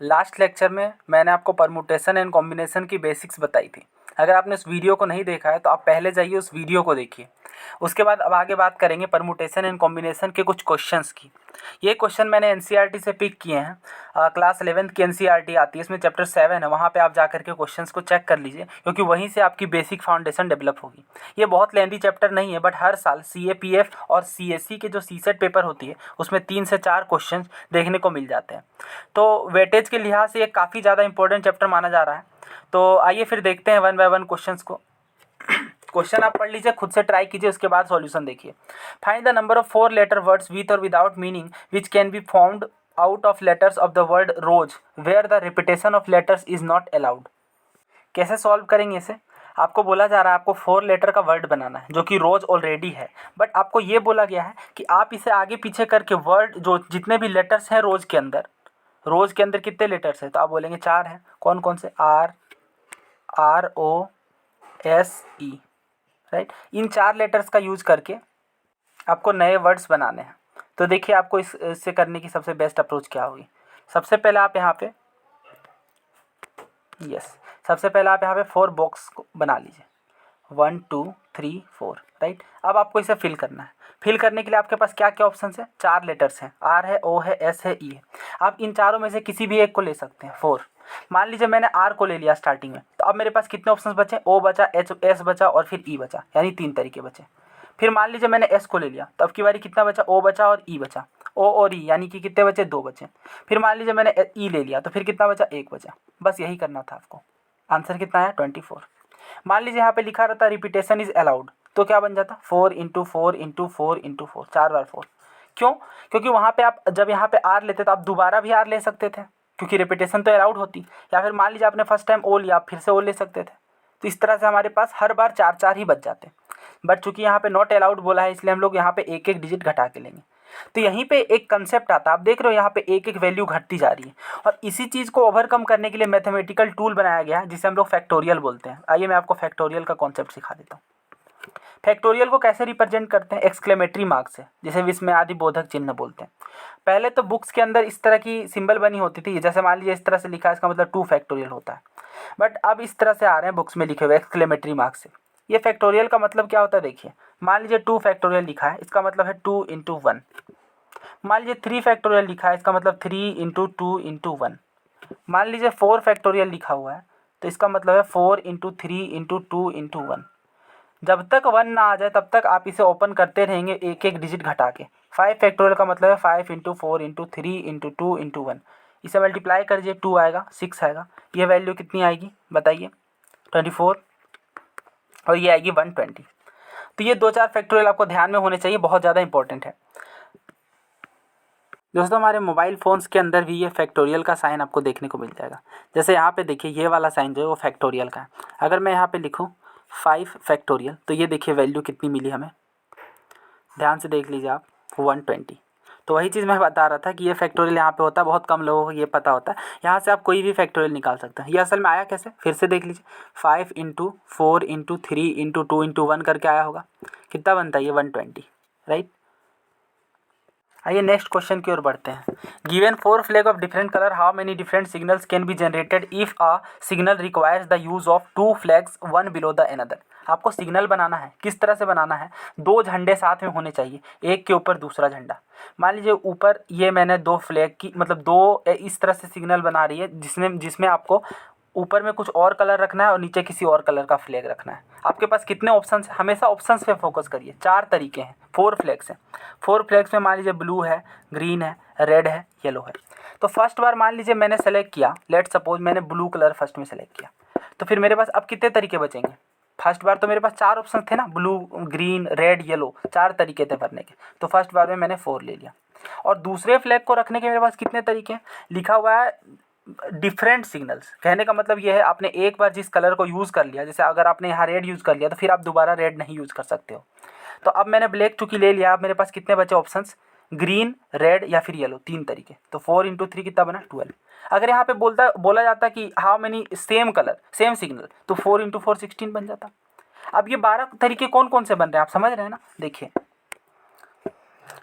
Last lecture में मैंने आपको परमुटेशन एंड कॉम्बिनेशन की बेसिक्स बताई थी। अगर आपने उस वीडियो को नहीं देखा है तो आप पहले जाइए उस वीडियो को देखिए। उसके बाद अब आगे बात करेंगे परमुटेशन एंड कॉम्बिनेशन के कुछ क्वेश्चंस की। ये क्वेश्चन मैंने एनसीईआरटी से पिक किए हैं। क्लास 11th की एनसीईआरटी आती है, इसमें चैप्टर 7 है, वहाँ पे आप जा करके क्वेश्चंस को चेक कर लीजिए, क्योंकि वहीं से आपकी बेसिक फाउंडेशन डेवलप होगी। ये बहुत लेंथी चैप्टर नहीं है, बट हर साल सीएपीएफ और सीएससी के जो सीसेट पेपर होती है उसमें 3 से 4 क्वेश्चन देखने को मिल जाते हैं। तो वेटेज के लिहाज से ये काफ़ी ज़्यादा इंपॉर्टेंट चैप्टर माना जा रहा है। तो आइए फिर देखते हैं वन बाय वन क्वेश्चंस को। क्वेश्चन आप पढ़ लीजिए, खुद से ट्राई कीजिए, उसके बाद सॉल्यूशन देखिए। Find the number of 4 letter words with और without meaning which can be formed out of letters of the word rose where the repetition of letters is not allowed. कैसे सॉल्व करेंगे इसे? आपको बोला जा रहा है आपको 4 लेटर का वर्ड बनाना है जो कि रोज ऑलरेडी है, बट आपको ये बोला गया है कि आप इसे आगे पीछे करके वर्ड जो जितने भी लेटर्स हैं रोज के अंदर कितने लेटर्स हैं, तो आप बोलेंगे 4 हैं। कौन कौन से? ROSE, right. इन 4 लेटर्स का यूज करके आपको नए वर्ड्स बनाने हैं। तो देखिए आपको इससे करने की सबसे बेस्ट अप्रोच क्या होगी। सबसे पहले आप यहाँ पे सबसे पहले आप यहाँ पे 4 बॉक्स को बना लीजिए। 1 2 3 4, राइट। अब आपको इसे फिल करना है। फिल करने के लिए आपके पास क्या क्या ऑप्शन है? 4 लेटर्स हैं, R है, O है, S है, E है। आप इन चारों में से किसी भी एक को ले सकते हैं। 4 मान लीजिए मैंने R को ले लिया स्टार्टिंग में, तो अब मेरे पास कितने ऑप्शन बचे? O बचा, S बचा और फिर E बचा, यानी 3 तरीके बचे। फिर मान लीजिए मैंने S को ले लिया, तो अब की बारी कितना बचा? O बचा और E बचा। O और E यानी कि कितने बचे? 2 बचे। फिर मान लीजिए मैंने E ले लिया, तो फिर कितना बचा? 1 बचा। बस यही करना था आपको। आंसर कितना है? 24। मान लीजिए यहाँ पे लिखा रहता रिपीटेशन इज अलाउड, तो क्या बन जाता? 4 × 4 × 4 × 4, 4 बार 4। क्यों? क्योंकि वहाँ पे आप जब यहाँ पे R लेते तो आप दोबारा भी R ले सकते थे, क्योंकि रिपीटेशन तो अलाउड होती। या फिर मान लीजिए आपने फर्स्ट टाइम O लिया, आप फिर से O ले सकते थे। तो इस तरह से हमारे पास हर बार 4 ही बच जाते। बट चूंकि यहाँ पे नॉट अलाउड बोला है, इसलिए हम लोग यहाँ पे एक एक डिजिट घटा के लेंगे। तो यहीं पे एक कंसेप्ट आता है, आप देख रहे हो यहाँ पे एक एक वैल्यू घटती जा रही है, और इसी चीज़ को ओवरकम करने के लिए मैथमेटिकल टूल बनाया गया है जिसे हम लोग फैक्टोरियल बोलते हैं। आइए मैं आपको फैक्टोरियल का कॉन्सेप्ट सिखा देता हूँ। फैक्टोरियल को कैसे रिप्रेजेंट करते हैं? एक्सक्लेमेटरी मार्क से, जिसे विस्मयादि बोधक चिन्ह बोलते हैं। पहले तो बुक्स के अंदर इस तरह की सिंबल बनी होती थी, जैसे मान लीजिए इस तरह से लिखा है, इसका मतलब 2 फैक्टोरियल होता है। बट अब इस तरह से आ रहे हैं बुक्स में लिखे हुए एक्सक्लेमेटरी मार्क से। ये फैक्टोरियल का मतलब क्या होता है? देखिए, मान लीजिए 2 फैक्टोरियल लिखा है, इसका मतलब है 2 × 1। मान लीजिए 3 फैक्टोरियल लिखा है, इसका मतलब 3 × 2 × 1। मान लीजिए 4 फैक्टोरियल लिखा हुआ है, तो इसका मतलब है 4 × 3 × 2 × 1। जब तक 1 ना आ जाए तब तक आप इसे ओपन करते रहेंगे एक एक डिजिट घटा के। 5 फैक्टोरियल का मतलब है 5 × 4 × 3 × 2 × 1। इसे मल्टीप्लाई करिए, 2 आएगा, 6 आएगा। ये वैल्यू कितनी आएगी बताइए? 24। और ये आएगी 120। तो ये 2-4 फैक्टोरियल आपको ध्यान में होने चाहिए, बहुत ज़्यादा इंपॉर्टेंट है। दोस्तों हमारे मोबाइल फ़ोन्स के अंदर भी ये फैक्टोरियल का साइन आपको देखने को मिल जाएगा। जैसे यहाँ पे देखिए, ये वाला साइन जो है वो फैक्टोरियल का है। अगर मैं यहाँ पे लिखूँ 5 फैक्टोरियल, तो ये देखिए वैल्यू कितनी मिली हमें, ध्यान से देख लीजिए आप, 120। तो वही चीज़ मैं बता रहा था कि ये फैक्टोरियल यहाँ पे होता है, बहुत कम लोगों को ये पता होता है। यहाँ से आप कोई भी फैक्टोरियल निकाल सकते हैं। ये असल में आया कैसे, फिर से देख लीजिए। 5 × 4 × 3 × 2 × 1 करके आया होगा। कितना बनता है ये? 120, राइट। आइए नेक्स्ट क्वेश्चन की ओर बढ़ते हैं। Given 4 flag of different colour, how many different signals can be generated if a signal requires the use of 2 flags one below the another. आपको सिग्नल बनाना है, किस तरह से बनाना है? 2 झंडे साथ में होने चाहिए, एक के ऊपर दूसरा झंडा। मान लीजिए ऊपर ये मैंने 2 फ्लैग की मतलब 2 इस तरह से सिग्नल बना रही है, जिसमें आपको ऊपर में कुछ और कलर रखना है और नीचे किसी और कलर का फ्लैग रखना है। आपके पास कितने ऑप्शंस? हमेशा ऑप्शंस पे फोकस करिए। 4 तरीके हैं, 4 फ्लैग्स हैं। 4 फ्लैग्स में मान लीजिए ब्लू है, ग्रीन है, रेड है, येलो है। तो फर्स्ट बार मान लीजिए मैंने सेलेक्ट किया, लेट सपोज मैंने ब्लू कलर फर्स्ट में सेलेक्ट किया, तो फिर मेरे पास अब कितने तरीके बचेंगे? फर्स्ट बार तो मेरे पास 4 ऑप्शन थे ना, ब्लू, ग्रीन, रेड, येलो, 4 तरीके थे भरने के। तो फर्स्ट बार में मैंने 4 ले लिया। और दूसरे फ्लैग को रखने के मेरे पास कितने तरीके हैं? लिखा हुआ है डिफरेंट सिग्नल्स। कहने का मतलब ये है, आपने एक बार जिस कलर को यूज़ कर लिया, जैसे अगर आपने यहाँ रेड यूज़ कर लिया तो फिर आप दोबारा रेड नहीं यूज़ कर सकते हो। तो अब मैंने ब्लैक चूँकि ले लिया, अब मेरे पास कितने बचे ऑप्शंस? ग्रीन, रेड या फिर येलो, 3 तरीके। तो 4 × 3 कितना बना? 12। अगर यहाँ पे बोला जाता कि how many same colour same signal, तो 4 × 4 16 बन जाता। अब ये 12 तरीके कौन कौन से बन रहे हैं आप समझ रहे हैं ना? देखिए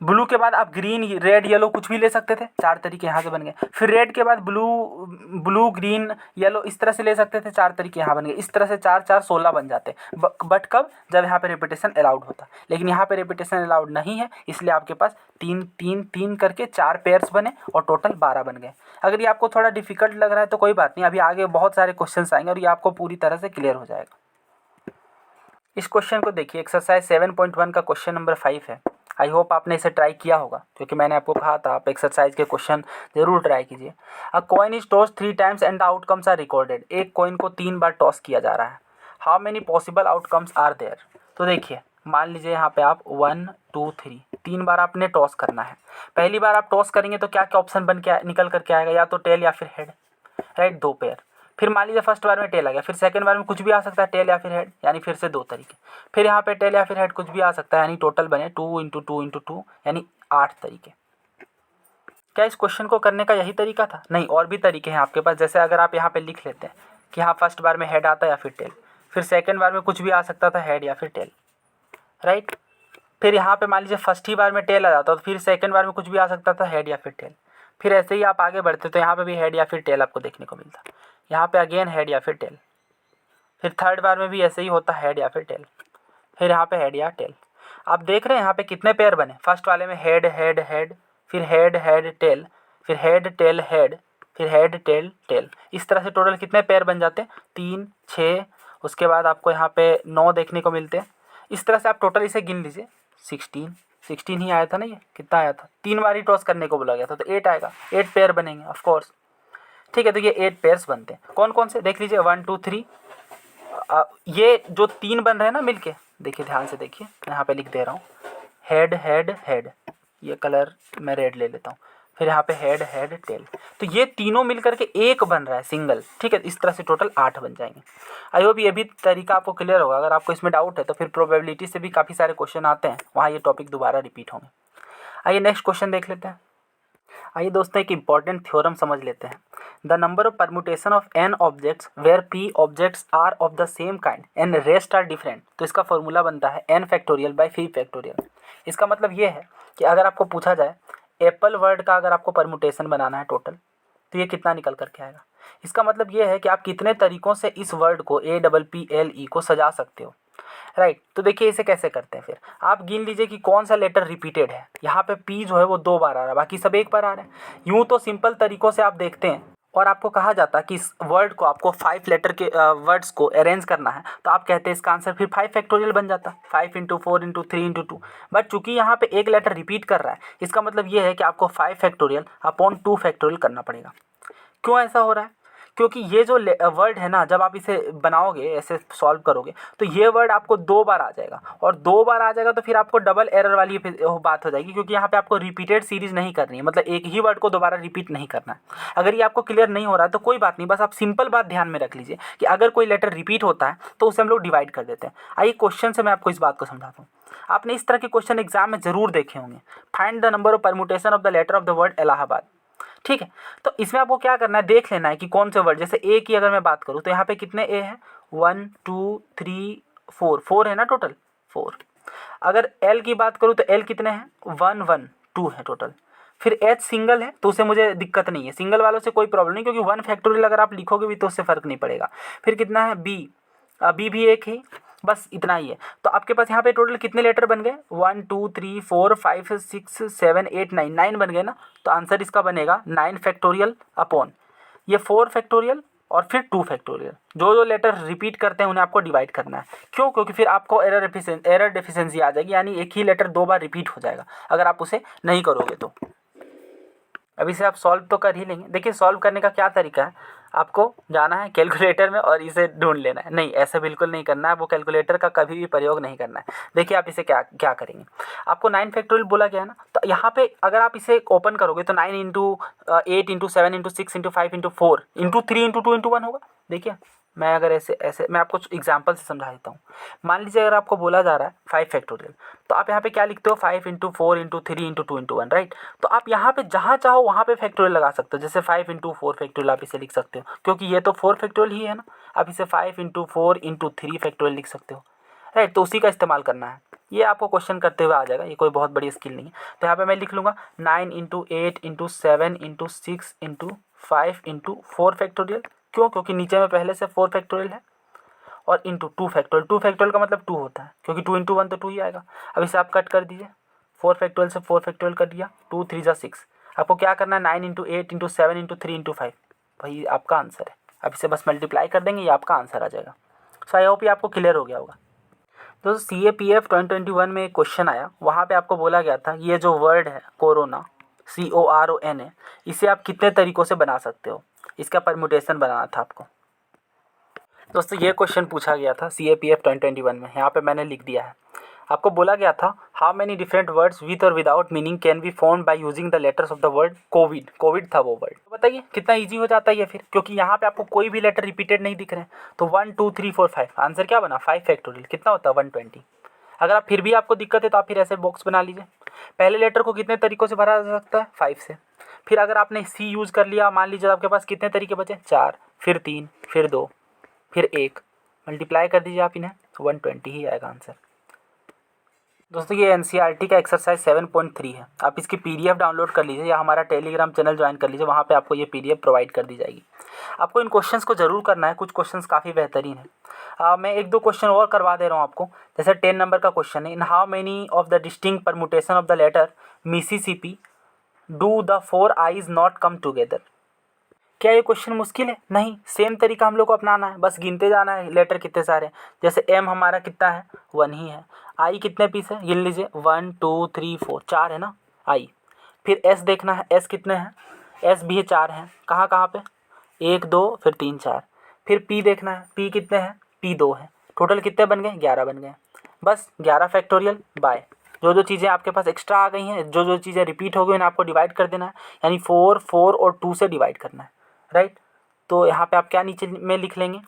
ब्लू के बाद आप ग्रीन रेड येलो कुछ भी ले सकते थे, 4 तरीके यहाँ से बन गए। फिर रेड के बाद ब्लू ग्रीन येलो इस तरह से ले सकते थे, 4 तरीके यहाँ बन गए। इस तरह से 4 4 16 बन जाते। बट कब? जब यहाँ पे रिपीटेशन अलाउड होता। लेकिन यहाँ पे रिपीटेशन अलाउड नहीं है, इसलिए आपके पास 3 3 3 करके 4 पेयर्स बने और टोटल 12 बन गए। अगर ये आपको थोड़ा डिफिकल्ट लग रहा है तो कोई बात नहीं, अभी आगे बहुत सारे क्वेश्चन आएंगे और ये आपको पूरी तरह से क्लियर हो जाएगा। इस क्वेश्चन को देखिए, एक्सरसाइज 7.1 का क्वेश्चन नंबर 5 है। आई होप आपने इसे ट्राई किया होगा, क्योंकि मैंने आपको कहा था आप एक्सरसाइज के क्वेश्चन जरूर ट्राई कीजिए। A coin is toss 3 times and the outcomes are recorded. एक कॉइन को 3 बार टॉस किया जा रहा है। How many possible outcomes are there. तो देखिए, मान लीजिए यहाँ पे आप 1 2 3 3 बार आपने टॉस करना है। पहली बार आप टॉस करेंगे तो क्या क्या ऑप्शन बन के निकल करके आएगा, या तो टेल या फिर हेड, राइट, 2 पेयर। फिर मान लीजिए फर्स्ट बार में टेल आ गया, फिर सेकंड बार में कुछ भी आ सकता है, टेल या फिर हेड, यानी फिर से 2 तरीके। फिर यहाँ पे टेल या फिर हेड कुछ भी आ सकता है, यानी टोटल बने 2 × 2 × 2 यानी 8 तरीके। क्या इस क्वेश्चन को करने का यही तरीका था? नहीं, और भी तरीके हैं आपके पास। जैसे अगर आप यहाँ पे लिख लेते हैं कि हाँ फर्स्ट बार में हेड आता या फिर टेल, फिर सेकेंड बार में कुछ भी आ सकता था, हेड या फिर टेल, राइट। फिर यहाँ पे मान लीजिए फर्स्ट ही बार में टेल आ जाता, तो फिर सेकंड बार में कुछ भी आ सकता था, हेड या फिर टेल। फिर ऐसे ही आप आगे बढ़ते तो यहाँ पे भी हेड या फिर टेल आपको देखने को मिलता। यहाँ पे अगेन हेड या फिर टेल। फिर थर्ड बार में भी ऐसे ही होता, हेड या फिर टेल। फिर यहाँ पे हेड या टेल। आप देख रहे हैं यहाँ पे कितने पेयर बने। फर्स्ट वाले में हेड हेड हेड, फिर हेड हेड टेल, फिर हेड टेल हेड, फिर हेड टेल टेल। इस तरह से टोटल कितने पेयर बन जाते हैं? 3 6, उसके बाद आपको यहाँ पे 9 देखने को मिलते हैं। इस तरह से आप टोटल इसे गिन लीजिए। 16 ही आया था ना, ये कितना आया था? 3 बार ही टॉस करने को बोला गया था, तो 8 आएगा। 8 पेयर बनेंगे ऑफकोर्स, ठीक है। तो ये 8 पेयर्स बनते हैं। कौन कौन से देख लीजिए, 1 2 3। ये जो 3 बन रहे हैं ना मिलके, देखिए ध्यान से देखिए, यहाँ पे लिख दे रहा हूँ, हेड हेड हेड, ये कलर मैं रेड ले लेता हूँ। फिर यहाँ पे हेड हेड टेल, तो ये तीनों मिल करके एक बन रहा है सिंगल, ठीक है। इस तरह से टोटल 8 बन जाएंगे। आई होप ये भी तरीका आपको क्लियर होगा। अगर आपको इसमें डाउट है तो फिर प्रोबेबिलिटी से भी काफ़ी सारे क्वेश्चन आते हैं, वहाँ ये टॉपिक दोबारा रिपीट होंगे। आइए नेक्स्ट क्वेश्चन देख लेते हैं। आइए दोस्तों, एक इंपॉर्टेंट थ्योरम समझ लेते हैं। The number of permutation of n objects where p objects are of the same kind and rest are different. तो इसका फॉर्मूला बनता है n factorial by p factorial. इसका मतलब ये है कि अगर आपको पूछा जाए एप्पल वर्ड का अगर आपको परम्यूटेशन बनाना है टोटल, तो ये कितना निकल करके आएगा। इसका मतलब ये है कि आप कितने तरीक़ों से इस वर्ड को APPLE को सजा सकते हो, राइट। तो देखिए इसे कैसे करते हैं। फिर आप गिन लीजिए कि कौन सा लेटर रिपीटेड है। यहाँ पे P जो है वो 2 बार आ रहा है, बाकी सब 1 बार आ रहा है। यूँ तो सिंपल तरीक़ों से आप देखते हैं और आपको कहा जाता है कि इस वर्ड को आपको 5 लेटर के वर्ड्स को अरेंज करना है, तो आप कहते हैं इसका आंसर फिर 5 फैक्टोरियल बन जाता, 5 × 4 × 3 × 2। बट चूंकि यहाँ पे एक लेटर रिपीट कर रहा है, इसका मतलब ये है कि आपको 5 फैक्टोरियल अपॉन 2 फैक्टोरियल करना पड़ेगा। क्यों ऐसा हो रहा है? क्योंकि ये जो वर्ड है ना, जब आप इसे बनाओगे, ऐसे सॉल्व करोगे, तो ये वर्ड आपको 2 बार आ जाएगा, और 2 बार आ जाएगा तो फिर आपको डबल एरर वाली बात हो जाएगी, क्योंकि यहाँ पे आपको रिपीटेड सीरीज नहीं करनी है, मतलब एक ही वर्ड को दोबारा रिपीट नहीं करना है। अगर ये आपको क्लियर नहीं हो रहा है तो कोई बात नहीं, बस आप सिंपल बात ध्यान में रख लीजिए कि अगर कोई लेटर रिपीट होता है तो उसे हम लोग डिवाइड कर देते हैं। आइए क्वेश्चन से मैं आपको इस बात को समझाता हूँ। आपने इस तरह के क्वेश्चन एग्जाम में जरूर देखे होंगे। Find the number of permutation of the letter of the word Allahabad, ठीक है। तो इसमें आपको क्या करना है, देख लेना है कि कौन से वर्ड, जैसे ए की अगर मैं बात करूँ तो यहाँ पे कितने ए हैं, 1 2 3 4 है ना, टोटल 4। अगर एल की बात करूँ तो एल कितने हैं, 1 1 2 है टोटल। फिर एच सिंगल है तो उससे मुझे दिक्कत नहीं है, सिंगल वालों से कोई प्रॉब्लम नहीं, क्योंकि 1 फैक्टोरियल अगर आप लिखोगे भी तो उससे फ़र्क नहीं पड़ेगा। फिर कितना है बी, बी भी एक ही, बस इतना ही है। तो आपके पास यहाँ पे टोटल कितने लेटर बन गए, 1 2 3 4 5 6 7 8 9, 9 बन गए ना। तो आंसर इसका बनेगा 9 फैक्टोरियल अपॉन ये 4 फैक्टोरियल और फिर 2 फैक्टोरियल। जो जो लेटर रिपीट करते हैं उन्हें आपको डिवाइड करना है। क्यों? क्योंकि फिर आपको एरर डेफिशिएंसी आ जाएगी, यानी एक ही लेटर 2 बार रिपीट हो जाएगा अगर आप उसे नहीं करोगे तो। अब इसे आप सॉल्व तो कर ही लेंगे। देखिए सॉल्व करने का क्या तरीका है, आपको जाना है कैलकुलेटर में और इसे ढूंढ लेना है। नहीं, ऐसा बिल्कुल नहीं करना है, वो कैलकुलेटर का कभी भी प्रयोग नहीं करना है। देखिए आप इसे क्या क्या करेंगे, आपको 9 फैक्टोरियल बोला गया है ना, तो यहाँ पे अगर आप इसे ओपन करोगे तो 9 × 8 × 7 × 6 × 5 × 4 × 3 × 2 × 1 होगा। देखिए मैं अगर ऐसे मैं आपको एग्जांपल से समझा देता हूँ। मान लीजिए अगर आपको बोला जा रहा है 5 फैक्टोरियल, तो आप यहाँ पे क्या लिखते हो, 5 × 4 × 3 × 2 × 1, राइट। तो आप यहाँ पे जहाँ चाहो वहाँ पे फैक्टोरियल लगा सकते हो। जैसे 5 × 4 फैक्टोरियल आप इसे लिख सकते हो, क्योंकि ये तो 4 फैक्टोरियल ही है ना। आप इसे 5 × 4 × 3 फैक्टोरियल लिख सकते हो, राइट। तो उसी का इस्तेमाल करना है। ये आपको क्वेश्चन करते हुए आ जाएगा, ये कोई बहुत बड़ी स्किल नहीं है। तो यहाँ पे मैं लिख लूँगा 9 into 8 into 7 into 6 into 5 into 4 factorial. क्यों? क्योंकि नीचे में पहले से 4 फैक्टोरियल है, और इंटू 2 फैक्टोरियल। 2 फैक्टोरियल का मतलब 2 होता है, क्योंकि 2 इंटू 1 तो 2 ही आएगा। अब इसे आप कट कर दीजिए, 4 फैक्टोरियल से 4 फैक्टोरियल कर दिया, 2 3 जा 6। आपको क्या करना है, 9 इंटू 8 इंटू 7 इंटू 3 इंटू 5, वही आपका आंसर है। अब इसे बस मल्टीप्लाई कर देंगे, ये आपका आंसर आ जाएगा। सो आई होप ये आपको क्लियर हो गया होगा। दोस्तों CAPF 2021 में एक क्वेश्चन आया, वहाँ पे आपको बोला गया था ये जो वर्ड है कोरोना, CORONA, इसे आप कितने तरीक़ों से बना सकते हो, इसका परम्यूटेशन बनाना था आपको। दोस्तों ये क्वेश्चन पूछा गया था CAPF 2021 में, यहाँ पे मैंने लिख दिया है। आपको बोला गया था how many different words with और without meaning can be formed by using the letters of the word covid. Covid था वो वर्ड। तो बताइए कितना ईजी हो जाता है ये फिर, क्योंकि यहाँ पे आपको कोई भी लेटर रिपीटेड नहीं दिख रहे हैं। तो 1 2 3 4 5, आंसर क्या बना, 5 फैक्टोरियल। कितना होता है, 120। अगर आप फिर भी आपको दिक्कत है तो आप फिर ऐसे बॉक्स बना लीजिए। पहले लेटर को कितने तरीक़ों से भरा जा सकता है, 5 से। फिर अगर आपने C यूज़ कर लिया, मान लीजिए आपके पास कितने तरीके बचे, 4, फिर 3, फिर 2, फिर 1, मल्टीप्लाई कर दीजिए आप इन्हें, 120 ही आएगा आंसर। दोस्तों ये NCERT का एक्सरसाइज 7.3 है। आप इसकी PDF डाउनलोड कर लीजिए या हमारा टेलीग्राम चैनल ज्वाइन कर लीजिए, वहाँ पे आपको ये PDF प्रोवाइड कर दी जाएगी। आपको इन क्वेश्चंस को ज़रूर करना है, कुछ क्वेश्चंस काफ़ी बेहतरीन है। मैं 1-2 क्वेश्चन और करवा दे रहा हूँ आपको। जैसे 10 नंबर का क्वेश्चन है, in how many of the distinct permutation of the letter Mississippi do the 4 I's not come together. क्या ये क्वेश्चन मुश्किल है? नहीं, सेम तरीका हम लोग को अपनाना है, बस गिनते जाना है लेटर कितने सारे हैं। जैसे M हमारा कितना है, 1 ही है। I कितने पीस है, गिन लीजिए, 1 2 3 4, 4 है ना I। फिर S देखना है, S कितने हैं, S भी है 4 हैं। कहाँ कहाँ पे, 1 2 फिर 3 4। फिर P देखना है, P कितने हैं, P 2 है। टोटल कितने बन गए, 11 बन गए। बस 11 फैक्टोरियल बाय जो जो चीज़ें आपके पास एक्स्ट्रा आ गई हैं, जो जो चीज़ें रिपीट हो गई उन्हें आपको डिवाइड कर देना है, यानी 4 4 और 2 से डिवाइड करना है, राइट। तो यहाँ पे आप क्या नीचे में लिख लेंगे,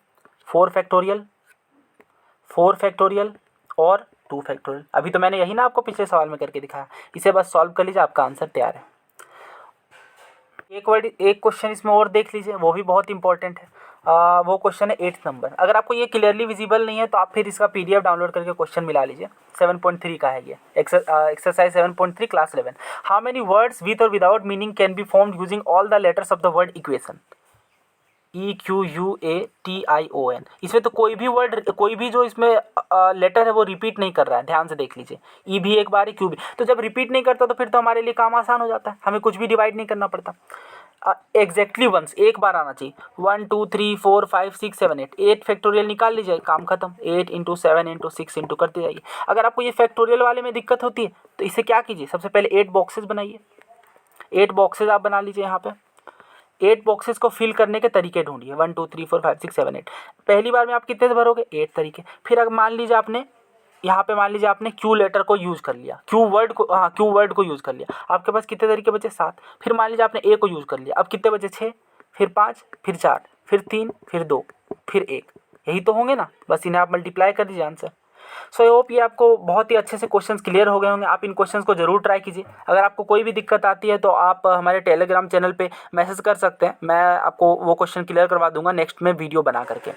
4 फैक्टोरियल, 4 फैक्टोरियल और 2 फैक्टोरियल। अभी तो मैंने यही ना आपको पिछले सवाल में करके दिखाया, इसे बस सॉल्व कर लीजिए, आपका आंसर तैयार है। एक क्वेश्चन इसमें और देख लीजिए, वो भी बहुत इंपॉर्टेंट है। वो क्वेश्चन है 8 नंबर। अगर आपको ये क्लियरली विजिबल नहीं है तो आप फिर इसका PDF डाउनलोड करके क्वेश्चन मिला लीजिए। 7.3 का है ये exercise 7.3 class 11। How many words with और without meaning can be formed using all the letters of the word equation. EQUATION। इसमें तो कोई भी वर्ड, कोई भी जो इसमें लेटर है वो रिपीट नहीं कर रहा है, ध्यान से देख लीजिए। E भी एक बार है, Q भी। तो जब रिपीट नहीं करता तो फिर तो हमारे लिए काम आसान हो जाता है, हमें कुछ भी डिवाइड नहीं करना पड़ता। एग्जैक्टली वंस, एक बार आना चाहिए। 1 2 3 4 5 6 7 8, 8 फैक्टोरियल निकाल लीजिए, काम खत्म। 8 इंटू 7 इंटू 6 इंटू करते जाइए। अगर आपको ये फैक्टोरियल वाले में दिक्कत होती है तो इसे क्या कीजिए, सबसे पहले 8 बॉक्सेस बनाइए। 8 बॉक्सेस आप बना लीजिए। यहाँ पे 8 बॉक्सेस को फिल करने के तरीके ढूंढिए, 1 2 3 4 5 6 7 8। पहली बार में आप कितने से भरोगे, 8 तरीके। फिर अगर मान लीजिए आपने यहाँ पे, मान लीजिए आपने Q लेटर को यूज़ कर लिया, Q वर्ड को यूज़ कर लिया, आपके पास कितने तरीके बचे, 7। फिर मान लीजिए आपने A को यूज़ कर लिया, अब कितने बचे, 6, फिर 5, फिर 4, फिर 3, फिर 2, फिर 1। यही तो होंगे ना, बस इन्हें आप मल्टीप्लाई कर दीजिए आंसर। सो आई होप ये आपको बहुत ही अच्छे से क्वेश्चंस क्लियर हो गए होंगे। आप इन क्वेश्चंस को ज़रूर ट्राई कीजिए। अगर आपको कोई भी दिक्कत आती है तो आप हमारे टेलीग्राम चैनल पे मैसेज कर सकते हैं, मैं आपको वो क्वेश्चन क्लियर करवा दूंगा नेक्स्ट में वीडियो बना करके।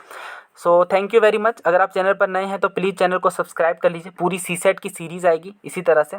So thank you very much. अगर आप चैनल पर नए हैं तो प्लीज़ चैनल को सब्सक्राइब कर लीजिए, पूरी CSET की सीरीज़ आएगी इसी तरह से।